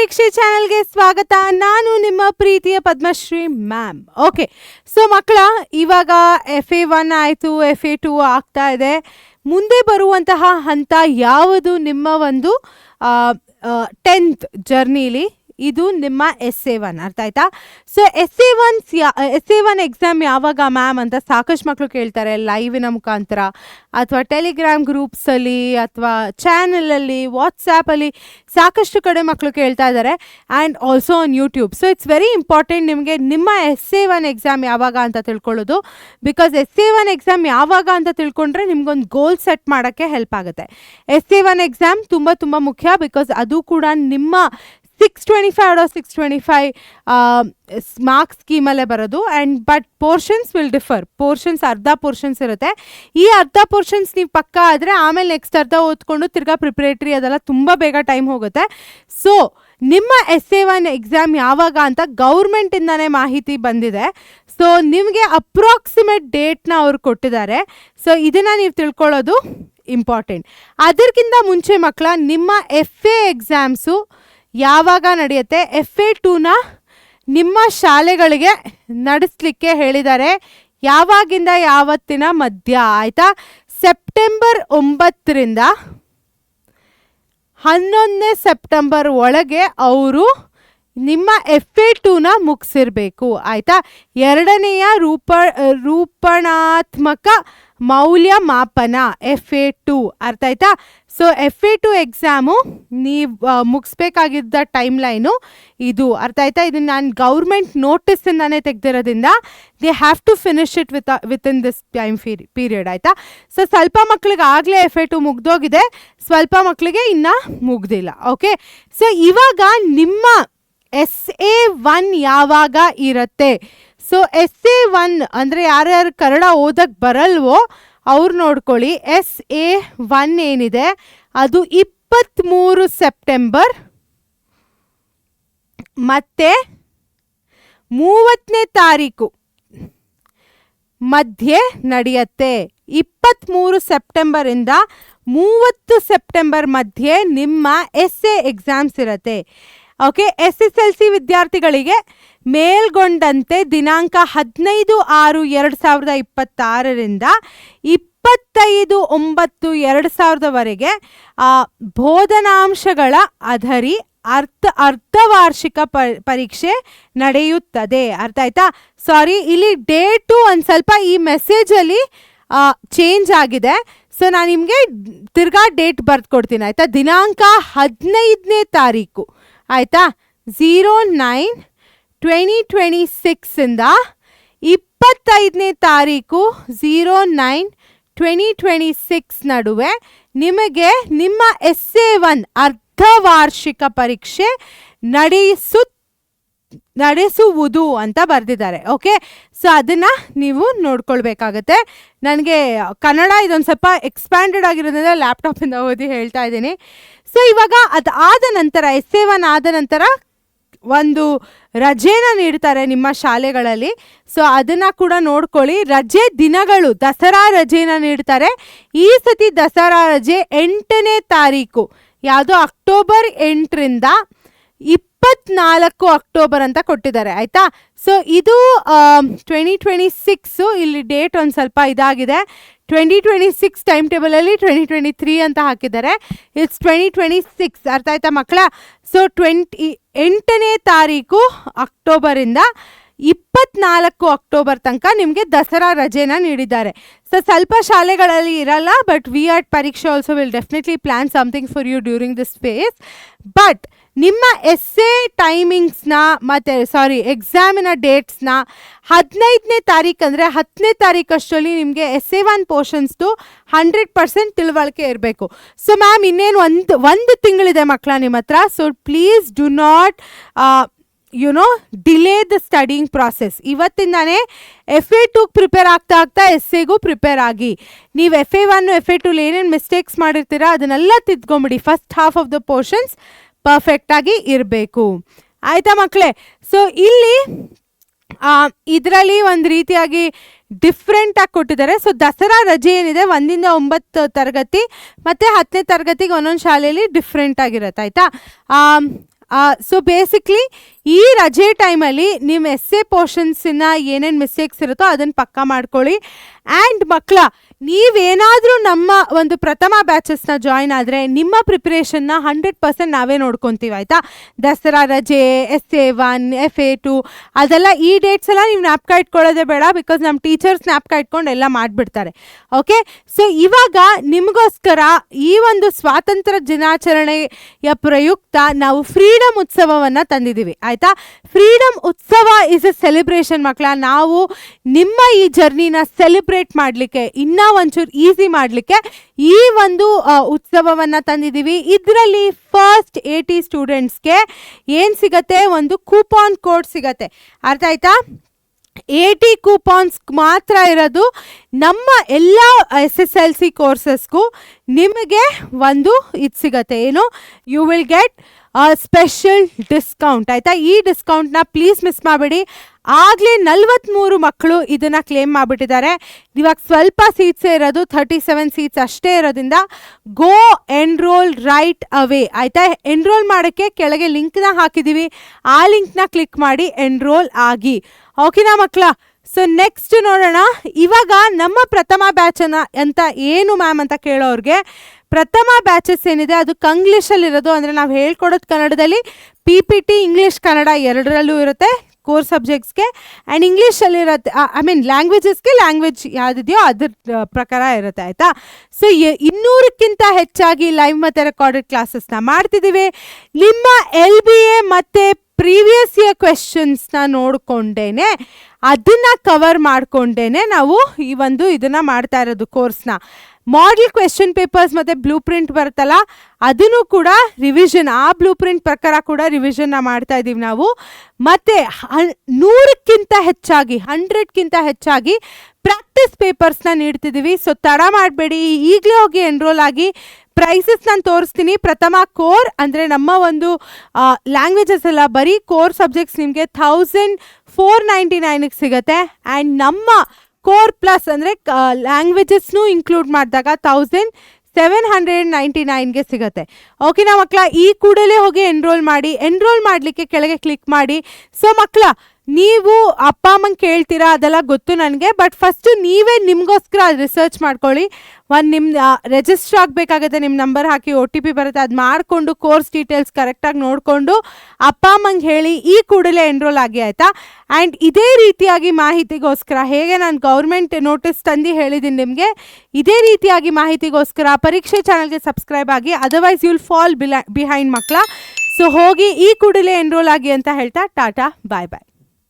ಪರೀಕ್ಷೆ ಚಾನೆಲ್ಗೆ ಸ್ವಾಗತ. ನಾನು ನಿಮ್ಮ ಪ್ರೀತಿಯ ಪದ್ಮಶ್ರೀ ಮ್ಯಾಮ್. ಓಕೆ, ಸೊ ಮಕ್ಕಳ, ಇವಾಗ FA1 ಆಯಿತು, FA2 ಆಗ್ತಾ ಇದೆ. ಮುಂದೆ ಬರುವಂತಹ ಹಂತ ಯಾವುದು? ನಿಮ್ಮ ಒಂದು 10th ಜರ್ನಿಲಿ ಇದು ನಿಮ್ಮ SA1. ಅರ್ಥ ಆಯ್ತಾ? ಸೊ SA1 ಎಕ್ಸಾಮ್ ಯಾವಾಗ ಮ್ಯಾಮ್ ಅಂತ ಸಾಕಷ್ಟು ಮಕ್ಕಳು ಕೇಳ್ತಾರೆ, ಲೈವಿನ ಮುಖಾಂತರ ಅಥವಾ ಟೆಲಿಗ್ರಾಮ್ ಗ್ರೂಪ್ಸಲ್ಲಿ ಅಥವಾ ಚಾನಲಲ್ಲಿ, ವಾಟ್ಸಾಪಲ್ಲಿ ಸಾಕಷ್ಟು ಕಡೆ ಮಕ್ಕಳು ಕೇಳ್ತಾ ಇದ್ದಾರೆ, and also on YouTube. So it's very important ನಿಮಗೆ ನಿಮ್ಮ SA1 ಎಕ್ಸಾಮ್ ಯಾವಾಗ ಅಂತ ತಿಳ್ಕೊಳ್ಳೋದು. ಬಿಕಾಸ್ SA1 ಎಕ್ಸಾಮ್ ಯಾವಾಗ ಅಂತ ತಿಳ್ಕೊಂಡ್ರೆ ನಿಮ್ಗೊಂದು ಗೋಲ್ ಸೆಟ್ ಮಾಡೋಕ್ಕೆ ಹೆಲ್ಪ್ ಆಗುತ್ತೆ. SA1 ಎಕ್ಸಾಮ್ ತುಂಬ ತುಂಬ ಮುಖ್ಯ. ಬಿಕಾಸ್ ಅದು ಕೂಡ ನಿಮ್ಮ 625 or 625 ಮಾರ್ಕ್ಸ್ ಸ್ಕೀಮಲ್ಲೇ ಬರೋದು. And but portions will differ. Portions ಅರ್ಧ ಪೋರ್ಷನ್ಸ್ ಇರುತ್ತೆ. ಈ ಅರ್ಧ ಪೋರ್ಷನ್ಸ್ ನೀವು ಪಕ್ಕ ಆದರೆ ಆಮೇಲೆ ನೆಕ್ಸ್ಟ್ ಅರ್ಧ ಓದ್ಕೊಂಡು ತಿರ್ಗಾ ಪ್ರಿಪ್ರೇಟ್ರಿ ಅದೆಲ್ಲ ತುಂಬ ಬೇಗ ಟೈಮ್ ಹೋಗುತ್ತೆ. ಸೊ ನಿಮ್ಮ SA1 ಎಕ್ಸಾಮ್ ಯಾವಾಗ ಅಂತ ಗೌರ್ಮೆಂಟಿಂದನೇ ಮಾಹಿತಿ ಬಂದಿದೆ. ಸೊ ನಿಮಗೆ ಅಪ್ರಾಕ್ಸಿಮೇಟ್ ಡೇಟ್ನ ಅವ್ರು ಕೊಟ್ಟಿದ್ದಾರೆ. ಸೊ ಇದನ್ನು ನೀವು ತಿಳ್ಕೊಳ್ಳೋದು ಇಂಪಾರ್ಟೆಂಟ್. ಅದಕ್ಕಿಂತ ಮುಂಚೆ ಮಕ್ಕಳ, ನಿಮ್ಮ FA ಎಕ್ಸಾಮ್ಸು ಯಾವಾಗ ನಡೆಯುತ್ತೆ? FA2ನ ನಿಮ್ಮ ಶಾಲೆಗಳಿಗೆ ನಡೆಸಲಿಕ್ಕೆ ಹೇಳಿದ್ದಾರೆ. ಯಾವಾಗಿಂದ ಯಾವತ್ತಿನ ಮಧ್ಯ? ಆಯಿತಾ? ಸೆಪ್ಟೆಂಬರ್ 9ರಿಂದ 11ನೇ ಸೆಪ್ಟೆಂಬರ್ ಒಳಗೆ ಅವರು ನಿಮ್ಮ FA2ನ ಮುಗಿಸಿರಬೇಕು. ಆಯಿತಾ? ಎರಡನೆಯ ರೂಪಣಾತ್ಮಕ ಮೌಲ್ಯಮಾಪನ FA2. ಅರ್ಥ ಆಯ್ತಾ? ಸೊ FA2 ಎಕ್ಸಾಮು ನೀವು ಮುಗಿಸ್ಬೇಕಾಗಿದ್ದ ಟೈಮ್ ಲೈನು ಇದು. ಅರ್ಥ ಆಯ್ತಾ? ಇದನ್ನು ನಾನು ಗೌರ್ಮೆಂಟ್ ನೋಟಿಸಿಂದಾನೇ ತೆಗೆದಿರೋದ್ರಿಂದ they have to finish it within this time period. ಆಯಿತಾ? ಸೊ ಸ್ವಲ್ಪ ಮಕ್ಕಳಿಗೆ ಆಗಲೇ FA2 ಮುಗ್ದೋಗಿದೆ, ಸ್ವಲ್ಪ ಮಕ್ಕಳಿಗೆ ಇನ್ನೂ ಮುಗ್ದಿಲ್ಲ. ಓಕೆ, ಸೊ ಇವಾಗ ನಿಮ್ಮ SA1 ಯಾವಾಗ ಇರುತ್ತೆ? ಸೊ SA1 ಅಂದರೆ ಯಾರ್ಯಾರು ಕನ್ನಡ ಓದಕ್ಕೆ ಬರಲ್ವೋ ಅವ್ರು ನೋಡ್ಕೊಳ್ಳಿ. SA1 ಏನಿದೆ ಅದು 23 ಸೆಪ್ಟೆಂಬರ್ ಮತ್ತು 30ನೇ ತಾರೀಕು ಮಧ್ಯೆ ನಡೆಯುತ್ತೆ. 23 ಸೆಪ್ಟೆಂಬರಿಂದ 30 ಸೆಪ್ಟೆಂಬರ್ ಮಧ್ಯೆ ನಿಮ್ಮ SA ಎಕ್ಸಾಮ್ಸ್ ಇರುತ್ತೆ. ಓಕೆ, SSLC ವಿದ್ಯಾರ್ಥಿಗಳಿಗೆ ಮೇಲ್ಗೊಂಡಂತೆ ದಿನಾಂಕ 15/6/2026ರಿಂದ 25/9/2000ವರೆಗೆ ಬೋಧನಾಂಶಗಳ ಅರ್ಧವಾರ್ಷಿಕ ಪರೀಕ್ಷೆ ನಡೆಯುತ್ತದೆ. ಅರ್ಥ ಆಯ್ತಾ? ಸಾರಿ, ಇಲ್ಲಿ ಡೇಟು ಒಂದು ಸ್ವಲ್ಪ ಈ ಮೆಸೇಜಲ್ಲಿ ಚೇಂಜ್ ಆಗಿದೆ. ಸೊ ನಾನು ನಿಮಗೆ ತಿರ್ಗಾ ಡೇಟ್ ಬರೆದು ಕೊಡ್ತೀನಿ. ಆಯಿತಾ? ದಿನಾಂಕ 15ನೇ ತಾರೀಕು. ಆಯಿತಾ? 09/2026ಇಂದ 25ನೇ ತಾರೀಕು 09/2026 ನಡುವೆ ನಿಮಗೆ ನಿಮ್ಮ SA1 ಅರ್ಧವಾರ್ಷಿಕ ಪರೀಕ್ಷೆ ನಡೆಸುವುದು ಅಂತ ಬರೆದಿದ್ದಾರೆ. ಓಕೆ, ಸೊ ಅದನ್ನು ನೀವು ನೋಡ್ಕೊಳ್ಬೇಕಾಗತ್ತೆ. ನನಗೆ ಕನ್ನಡ ಇದೊಂದು ಸ್ವಲ್ಪ ಎಕ್ಸ್ಪ್ಯಾಂಡೆಡ್ ಆಗಿರೋದ್ರಿಂದ ಲ್ಯಾಪ್ಟಾಪಿಂದ ಓದಿ ಹೇಳ್ತಾ ಇದ್ದೀನಿ. ಸೊ ಇವಾಗ ಅದಾದ ನಂತರ SA1 ಆದ ನಂತರ ಒಂದು ರಜೆನ ನೀಡ್ತಾರೆ ನಿಮ್ಮ ಶಾಲೆಗಳಲ್ಲಿ. ಸೊ ಅದನ್ನು ಕೂಡ ನೋಡ್ಕೊಳ್ಳಿ. ರಜೆ ದಿನಗಳು, ದಸರಾ ರಜೆನ ನೀಡ್ತಾರೆ. ಈ ಸತಿ ದಸರಾ ರಜೆ 8ನೇ ತಾರೀಕು, ಯಾವುದು ಅಕ್ಟೋಬರ್ 8ರಿಂದ 24 ಅಕ್ಟೋಬರ್ ಅಂತ ಕೊಟ್ಟಿದ್ದಾರೆ. ಆಯಿತಾ? ಸೊ ಇದು 2026. ಇಲ್ಲಿ ಡೇಟ್ ಒಂದು ಸ್ವಲ್ಪ ಇದಾಗಿದೆ. 2026 ಟೈಮ್ ಟೇಬಲಲ್ಲಿ 2023 ಅಂತ ಹಾಕಿದ್ದಾರೆ. ಇಟ್ಸ್ 2026. ಅರ್ಥ ಆಯ್ತಾ ಮಕ್ಕಳ? ಸೊ 8ನೇ ತಾರೀಕು ಅಕ್ಟೋಬರಿಂದ 24 ಅಕ್ಟೋಬರ್ ತನಕ ನಿಮಗೆ ದಸರಾ ರಜೆನ ನೀಡಿದ್ದಾರೆ. ಸೊ ಸ್ವಲ್ಪ ಶಾಲೆಗಳಲ್ಲಿ ಇರಲ್ಲ, but we at Pariksha also will definitely plan something for you during this phase. But ನಿಮ್ಮ SA ಟೈಮಿಂಗ್ಸ್ನ ಮತ್ತು ಎಕ್ಸಾಮಿನ ಡೇಟ್ಸ್ನ 15ನೇ ತಾರೀಕು ಅಂದರೆ 10ನೇ ತಾರೀಕಷ್ಟರಲ್ಲಿ ನಿಮಗೆ SA1 ಪೋರ್ಷನ್ಸ್ದು 100% ತಿಳುವಳಿಕೆ ಇರಬೇಕು. ಸೊ ಮ್ಯಾಮ್ ಇನ್ನೇನು ಒಂದು ತಿಂಗಳಿದೆ ಮಕ್ಕಳ ನಿಮ್ಮ ಹತ್ರ. So please do not delay the studying process. ಇವತ್ತಿಂದಾನೇ FA2 ಪ್ರಿಪೇರ್ ಆಗ್ತಾ SAಗೂ ಪ್ರಿಪೇರ್ ಆಗಿ. ನೀವು FA1 FA2 ಏನೇನು ಮಿಸ್ಟೇಕ್ಸ್ ಮಾಡಿರ್ತೀರಾ ಅದನ್ನೆಲ್ಲ ತಿದ್ಕೊಂಬಿಡಿ. First half of the portions ಪರ್ಫೆಕ್ಟಾಗಿ ಇರಬೇಕು. ಆಯಿತಾ ಮಕ್ಕಳೇ? ಸೊ ಇಲ್ಲಿ ಇದರಲ್ಲಿ ಒಂದು ರೀತಿಯಾಗಿ ಡಿಫ್ರೆಂಟಾಗಿ ಕೊಟ್ಟಿದ್ದಾರೆ. ಸೊ ದಸರಾ ರಜೆ ಏನಿದೆ 1ರಿಂದ 9 ತರಗತಿ ಮತ್ತು 10ನೇ ತರಗತಿಗೆ ಒಂದೊಂದು ಶಾಲೆಯಲ್ಲಿ ಡಿಫ್ರೆಂಟ್ ಆಗಿರುತ್ತೆ. ಆಯಿತಾ? ಸೊ ಬೇಸಿಕ್ಲಿ ಈ ರಜೆ ಟೈಮಲ್ಲಿ ನಿಮ್ಮ ಎಸ್ಸೆ ಪೋರ್ಷನ್ಸಿನ ಏನೇನು ಮಿಸ್ಟೇಕ್ಸ್ ಇರುತ್ತೋ ಅದನ್ನು ಪಕ್ಕ ಮಾಡ್ಕೊಳ್ಳಿ. ಆ್ಯಂಡ್ ಮಕ್ಕಳ, ನೀವೇನಾದರೂ ನಮ್ಮ ಒಂದು ಪ್ರಥಮ ಬ್ಯಾಚಸ್ನ ಜಾಯ್ನ್ ಆದರೆ ನಿಮ್ಮ ಪ್ರಿಪ್ರೇಷನ್ನ 100% ನಾವೇ ನೋಡ್ಕೊತೀವಿ, ಆಯಿತಾ. ದಸರಾ ರಜೆ, SA1, FA2 ಅದೆಲ್ಲ ಈ ಡೇಟ್ಸ್ ಎಲ್ಲ ನೀವು ಜ್ಞಾಪಕ ಇಟ್ಕೊಳ್ಳೋದೇ ಬೇಡ, ಬಿಕಾಸ್ ನಮ್ಮ ಟೀಚರ್ಸ್ ಜ್ಞಾಪಕ ಇಟ್ಕೊಂಡು ಎಲ್ಲ ಮಾಡಿಬಿಡ್ತಾರೆ. ಓಕೆ, ಸೊ ಇವಾಗ ನಿಮಗೋಸ್ಕರ ಈ ಒಂದು ಸ್ವಾತಂತ್ರ್ಯ ದಿನಾಚರಣೆಯ ಪ್ರಯುಕ್ತ ನಾವು ಫ್ರೀಡಮ್ ಉತ್ಸವವನ್ನು ತಂದಿದ್ದೀವಿ, ಆಯಿತಾ. ಫ್ರೀಡಮ್ ಉತ್ಸವ ಇಸ್ ಎ ಸೆಲೆಬ್ರೇಷನ್ ಮಕ್ಕಳ. ನಾವು ನಿಮ್ಮ ಈ ಜರ್ನಿನ ಸೆಲೆಬ್ರೇಟ್ ಮಾಡಲಿಕ್ಕೆ, ಇನ್ನೂ ಒಂಚೂರು ಈಸಿ ಮಾಡಲಿಕ್ಕೆ ಈ ಒಂದು ಉತ್ಸವವನ್ನು ತಂದಿದ್ದೀವಿ. ಇದರಲ್ಲಿ ಫಸ್ಟ್ 80 ಸ್ಟೂಡೆಂಟ್ಸ್ಗೆ ಏನು ಸಿಗತ್ತೆ, ಒಂದು ಕೂಪಾನ್ ಕೋಡ್ ಸಿಗತ್ತೆ. ಅರ್ಥ ಆಯ್ತಾ? 80 ಕೂಪಾನ್ಸ್ ಮಾತ್ರ ಇರೋದು. ನಮ್ಮ ಎಲ್ಲ SSLC ಕೋರ್ಸಸ್ಗೂ ನಿಮಗೆ ಒಂದು ಇದು ಸಿಗತ್ತೆ, ಏನು, you will get special discount, ಆಯಿತಾ. ಈ ಡಿಸ್ಕೌಂಟ್ನ ಪ್ಲೀಸ್ ಮಿಸ್ ಮಾಡಬೇಡಿ. ಆಗಲೇ 43 ಮಕ್ಕಳು ಇದನ್ನು ಕ್ಲೇಮ್ ಮಾಡಿಬಿಟ್ಟಿದ್ದಾರೆ. ಇವಾಗ ಸ್ವಲ್ಪ ಸೀಟ್ಸೇ ಇರೋದು, 37 ಸೀಟ್ಸ್ ಅಷ್ಟೇ ಇರೋದ್ರಿಂದ ಗೋ ಎನ್ರೋಲ್ ರೈಟ್ ಅವೇ, ಆಯಿತಾ. ಎನ್ರೋಲ್ ಮಾಡೋಕ್ಕೆ ಕೆಳಗೆ ಲಿಂಕ್ನ ಹಾಕಿದ್ದೀವಿ, ಆ ಲಿಂಕ್ನ ಕ್ಲಿಕ್ ಮಾಡಿ ಎನ್ರೋಲ್ ಆಗಿ. ಓಕೆನಾ ಮಕ್ಕಳ? ಸೊ ನೆಕ್ಸ್ಟ್ ನೋಡೋಣ. ಇವಾಗ ನಮ್ಮ ಪ್ರಥಮ ಬ್ಯಾಚನ್ನು ಅಂತ ಏನು ಮ್ಯಾಮ್ ಅಂತ ಕೇಳೋರಿಗೆ, ಪ್ರಥಮ ಬ್ಯಾಚಸ್ ಏನಿದೆ ಅದು ಕಂಗ್ಲೀಷಲ್ಲಿರೋದು, ಅಂದರೆ ನಾವು ಹೇಳ್ಕೊಡೋದು ಕನ್ನಡದಲ್ಲಿ. PPT ಇಂಗ್ಲೀಷ್ ಕನ್ನಡ ಎರಡರಲ್ಲೂ ಇರುತ್ತೆ ಕೋರ್ ಸಬ್ಜೆಕ್ಟ್ಸ್ಗೆ. ಆ್ಯಂಡ್ ಇಂಗ್ಲೀಷಲ್ಲಿರುತ್ತೆ, ಐ ಮೀನ್ ಲ್ಯಾಂಗ್ವೇಜಸ್ಗೆ ಲ್ಯಾಂಗ್ವೇಜ್ ಯಾವುದಿದೆಯೋ ಅದ್ರ ಪ್ರಕಾರ ಇರುತ್ತೆ, ಆಯಿತಾ. ಸೊ 200ಕ್ಕಿಂತ ಹೆಚ್ಚಾಗಿ ಲೈವ್ ಮತ್ತು ರೆಕಾರ್ಡೆಡ್ ಕ್ಲಾಸಸ್ನ ಮಾಡ್ತಿದ್ದೀವಿ. ನಿಮ್ಮ LBA ಮತ್ತು ಪ್ರೀವಿಯಸ್ ಇಯರ್ ಕ್ವೆಶನ್ಸ್ನ ನೋಡಿಕೊಂಡೇನೆ, ಅದನ್ನು ಕವರ್ ಮಾಡಿಕೊಂಡೇನೆ ನಾವು ಈ ಒಂದು ಇದನ್ನು ಮಾಡ್ತಾ ಇರೋದು ಕೋರ್ಸ್ನ. ಮಾಡೆಲ್ ಕ್ವೆಶನ್ ಪೇಪರ್ಸ್ ಮತ್ತು ಬ್ಲೂ ಪ್ರಿಂಟ್ ಬರುತ್ತಲ್ಲ, ಅದನ್ನು ಕೂಡ ರಿವಿಷನ್, ಆ ಬ್ಲೂ ಪ್ರಿಂಟ್ ಪ್ರಕಾರ ಕೂಡ ರಿವಿಷನ್ನ ಮಾಡ್ತಾ ಇದ್ದೀವಿ ನಾವು. ಮತ್ತು 100ಕ್ಕಿಂತ ಹೆಚ್ಚಾಗಿ, 100ಕ್ಕಿಂತ ಹೆಚ್ಚಾಗಿ ಪ್ರಾಕ್ಟೀಸ್ ಪೇಪರ್ಸ್ನ ನೀಡ್ತಿದ್ದೀವಿ. ಸೊ ತಡ ಮಾಡಬೇಡಿ, ಈಗಲೇ ಹೋಗಿ ಎನ್ರೋಲ್ ಆಗಿ. ಪ್ರೈಸಸ್ ನಾನು ತೋರಿಸ್ತೀನಿ. ಪ್ರಥಮ ಕೋರ್ ಅಂದರೆ ನಮ್ಮ ಒಂದು ಲ್ಯಾಂಗ್ವೇಜಸ್ ಎಲ್ಲ ಬರೀ ಕೋರ್ ಸಬ್ಜೆಕ್ಟ್ಸ್ ನಿಮಗೆ 1499ಗೆ ಸಿಗುತ್ತೆ. ಆ್ಯಂಡ್ ನಮ್ಮ ಕೋರ್ ಪ್ಲಸ್ ಅಂದರೆ ಲ್ಯಾಂಗ್ವೇಜಸ್ನೂ ಇನ್ಕ್ಲೂಡ್ ಮಾಡಿದಾಗ 1799ಗೆ ಸಿಗುತ್ತೆ. ಓಕೆನಾ ಮಕ್ಕಳ? ಈ ಕೂಡಲೇ ಹೋಗಿ ಎನ್ರೋಲ್ ಮಾಡಿ. ಎನ್ರೋಲ್ ಮಾಡಲಿಕ್ಕೆ ಕೆಳಗೆ ಕ್ಲಿಕ್ ಮಾಡಿ. ಸೊ ಮಕ್ಕಳ, ನೀವು ಅಪ್ಪ ಅಮ್ಮಂಗೆ ಕೇಳ್ತೀರಾ, ಅದೆಲ್ಲ ಗೊತ್ತು ನನಗೆ. ಬಟ್ ಫಸ್ಟು ನೀವೇ ನಿಮಗೋಸ್ಕರ ರಿಸರ್ಚ್ ಮಾಡ್ಕೊಳ್ಳಿ. ಒಂದು ನಿಮ್ಮ ರಿಜಿಸ್ಟರ್ ಆಗಬೇಕಾಗುತ್ತೆ, ನಿಮ್ಮ ನಂಬರ್ ಹಾಕಿ OTP ಬರುತ್ತೆ, ಅದು ಮಾಡಿಕೊಂಡು ಕೋರ್ಸ್ ಡೀಟೇಲ್ಸ್ ಕರೆಕ್ಟಾಗಿ ನೋಡಿಕೊಂಡು ಅಪ್ಪ ಅಮ್ಮಂಗೆ ಹೇಳಿ ಈ ಕೂಡಲೇ ಎನ್ರೋಲ್ ಆಗಿ, ಆಯಿತಾ. ಆ್ಯಂಡ್ ಇದೇ ರೀತಿಯಾಗಿ ಮಾಹಿತಿಗೋಸ್ಕರ, ಹೇಗೆ ನಾನು ಗೌರ್ಮೆಂಟ್ ನೋಟಿಸ್ ತಂದು ಹೇಳಿದ್ದೀನಿ ನಿಮಗೆ, ಇದೇ ರೀತಿಯಾಗಿ ಮಾಹಿತಿಗೋಸ್ಕರ ಪರೀಕ್ಷೆ ಚಾನಲ್ಗೆ ಸಬ್ಸ್ಕ್ರೈಬ್ ಆಗಿ, otherwise you will fall behind ಮಕ್ಕಳ. ಸೊ ಹೋಗಿ ಈ ಕೂಡಲೇ ಎನ್ರೋಲ್ ಆಗಿ ಅಂತ ಹೇಳ್ತಾ ಟಾಟಾ, ಬಾಯ್ ಬಾಯ್.